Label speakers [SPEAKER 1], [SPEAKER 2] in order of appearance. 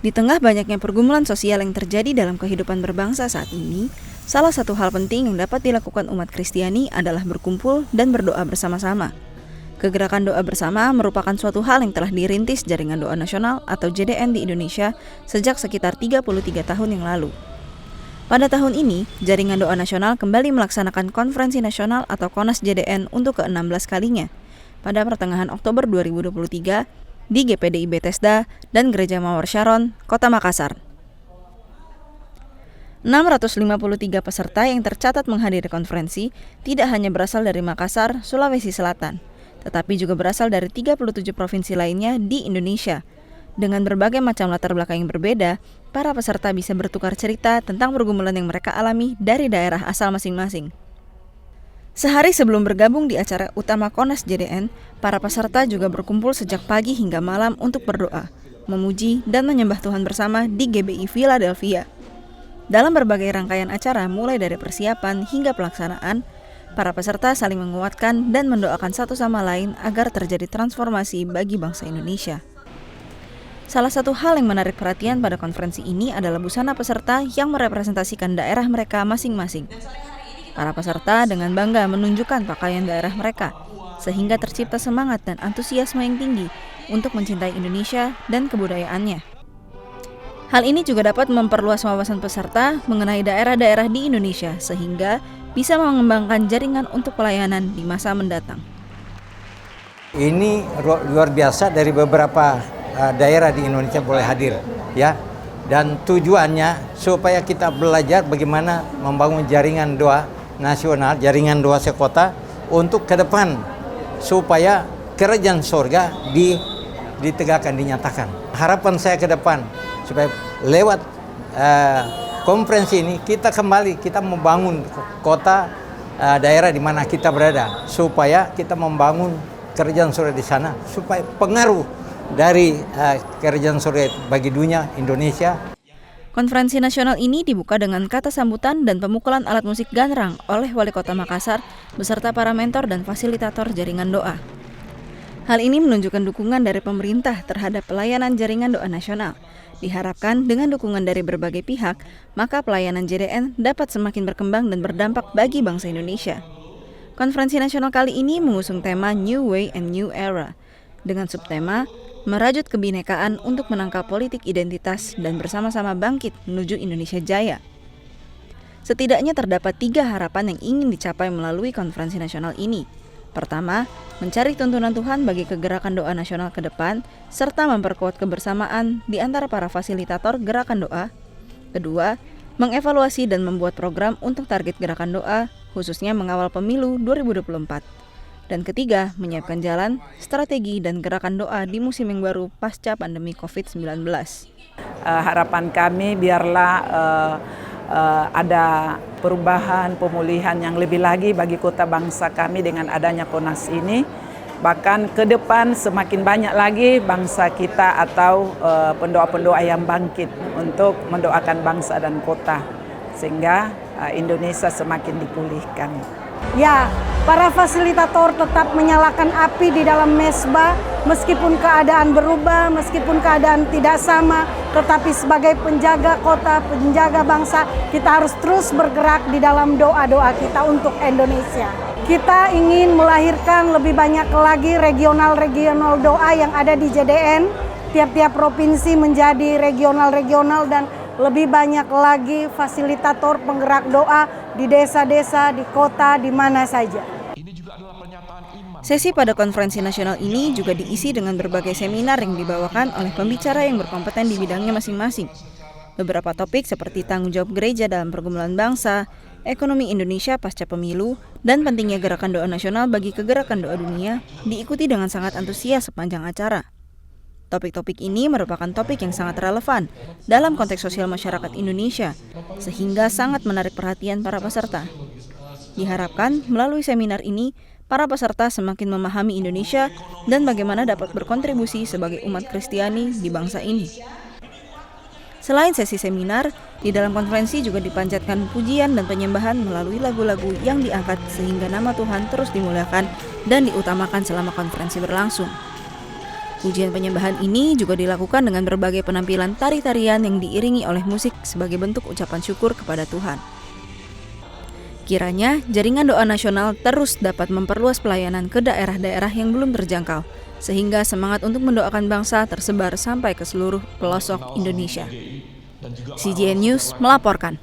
[SPEAKER 1] Di tengah banyaknya pergumulan sosial yang terjadi dalam kehidupan berbangsa saat ini, salah satu hal penting yang dapat dilakukan umat Kristiani adalah berkumpul dan berdoa bersama-sama. Kegerakan doa bersama merupakan suatu hal yang telah dirintis Jaringan Doa Nasional atau JDN di Indonesia sejak sekitar 33 tahun yang lalu. Pada tahun ini, Jaringan Doa Nasional kembali melaksanakan Konferensi Nasional atau KONAS JDN untuk ke-16 kalinya pada pertengahan Oktober 2023 di GPDI Bethesda dan Gereja Mawar Sharon, Kota Makassar. 653 peserta yang tercatat menghadiri konferensi tidak hanya berasal dari Makassar, Sulawesi Selatan, tetapi juga berasal dari 37 provinsi lainnya di Indonesia. Dengan berbagai macam latar belakang yang berbeda, para peserta bisa bertukar cerita tentang pergumulan yang mereka alami dari daerah asal masing-masing. Sehari sebelum bergabung di acara utama KONAS JDN, para peserta juga berkumpul sejak pagi hingga malam untuk berdoa, memuji, dan menyembah Tuhan bersama di GBI Philadelphia. Dalam berbagai rangkaian acara mulai dari persiapan hingga pelaksanaan, para peserta saling menguatkan dan mendoakan satu sama lain agar terjadi transformasi bagi bangsa Indonesia. Salah satu hal yang menarik perhatian pada konferensi ini adalah busana peserta yang merepresentasikan daerah mereka masing-masing. Para peserta dengan bangga menunjukkan pakaian daerah mereka, sehingga tercipta semangat dan antusiasme yang tinggi untuk mencintai Indonesia dan kebudayaannya. Hal ini juga dapat memperluas wawasan peserta mengenai daerah-daerah di Indonesia, sehingga bisa mengembangkan jaringan untuk pelayanan di masa mendatang.
[SPEAKER 2] Ini luar biasa, dari beberapa daerah di Indonesia boleh hadir, ya. Dan tujuannya supaya kita belajar bagaimana membangun jaringan doa nasional, jaringan doa sekota untuk ke depan, supaya kerajaan sorga ditegakkan, dinyatakan. Harapan saya ke depan supaya lewat konferensi ini kita membangun kota, daerah di mana kita berada, supaya kita membangun kerajaan sorga di sana, supaya pengaruh dari kerajaan sorga bagi dunia Indonesia.
[SPEAKER 1] Konferensi nasional ini dibuka dengan kata sambutan dan pemukulan alat musik ganrang oleh Wali Kota Makassar beserta para mentor dan fasilitator jaringan doa. Hal ini menunjukkan dukungan dari pemerintah terhadap pelayanan jaringan doa nasional. Diharapkan dengan dukungan dari berbagai pihak, maka pelayanan JDN dapat semakin berkembang dan berdampak bagi bangsa Indonesia. Konferensi nasional kali ini mengusung tema New Way and New Era dengan subtema merajut kebinekaan untuk menangkal politik identitas dan bersama-sama bangkit menuju Indonesia Jaya. Setidaknya terdapat 3 harapan yang ingin dicapai melalui konferensi nasional ini. Pertama, mencari tuntunan Tuhan bagi kegerakan doa nasional ke depan, serta memperkuat kebersamaan di antara para fasilitator gerakan doa. Kedua, mengevaluasi dan membuat program untuk target gerakan doa, khususnya mengawal pemilu 2024. Dan ketiga, menyiapkan jalan, strategi, dan gerakan doa di musim yang baru pasca pandemi COVID-19.
[SPEAKER 3] Harapan kami biarlah ada perubahan, pemulihan yang lebih lagi bagi kota bangsa kami dengan adanya KONAS ini. Bahkan ke depan semakin banyak lagi bangsa kita atau pendoa-pendoa yang bangkit untuk mendoakan bangsa dan kota, sehingga Indonesia semakin dipulihkan.
[SPEAKER 4] Ya, para fasilitator tetap menyalakan api di dalam mesbah, meskipun keadaan berubah, meskipun keadaan tidak sama, tetapi sebagai penjaga kota, penjaga bangsa, kita harus terus bergerak di dalam doa-doa kita untuk Indonesia. Kita ingin melahirkan lebih banyak lagi regional-regional doa yang ada di JDN, tiap-tiap provinsi menjadi regional-regional, dan lebih banyak lagi fasilitator penggerak doa di desa-desa, di kota, di mana saja.
[SPEAKER 1] Sesi pada konferensi nasional ini juga diisi dengan berbagai seminar yang dibawakan oleh pembicara yang berkompeten di bidangnya masing-masing. Beberapa topik seperti tanggung jawab gereja dalam pergumulan bangsa, ekonomi Indonesia pasca pemilu, dan pentingnya gerakan doa nasional bagi kegerakan doa dunia diikuti dengan sangat antusias sepanjang acara. Topik-topik ini merupakan topik yang sangat relevan dalam konteks sosial masyarakat Indonesia, sehingga sangat menarik perhatian para peserta. Diharapkan melalui seminar ini, para peserta semakin memahami Indonesia dan bagaimana dapat berkontribusi sebagai umat Kristiani di bangsa ini. Selain sesi seminar, di dalam konferensi juga dipanjatkan pujian dan penyembahan melalui lagu-lagu yang diangkat sehingga nama Tuhan terus dimuliakan dan diutamakan selama konferensi berlangsung. Pujian penyembahan ini juga dilakukan dengan berbagai penampilan tari-tarian yang diiringi oleh musik sebagai bentuk ucapan syukur kepada Tuhan. Kiranya jaringan doa nasional terus dapat memperluas pelayanan ke daerah-daerah yang belum terjangkau, sehingga semangat untuk mendoakan bangsa tersebar sampai ke seluruh pelosok Indonesia. CGN News melaporkan.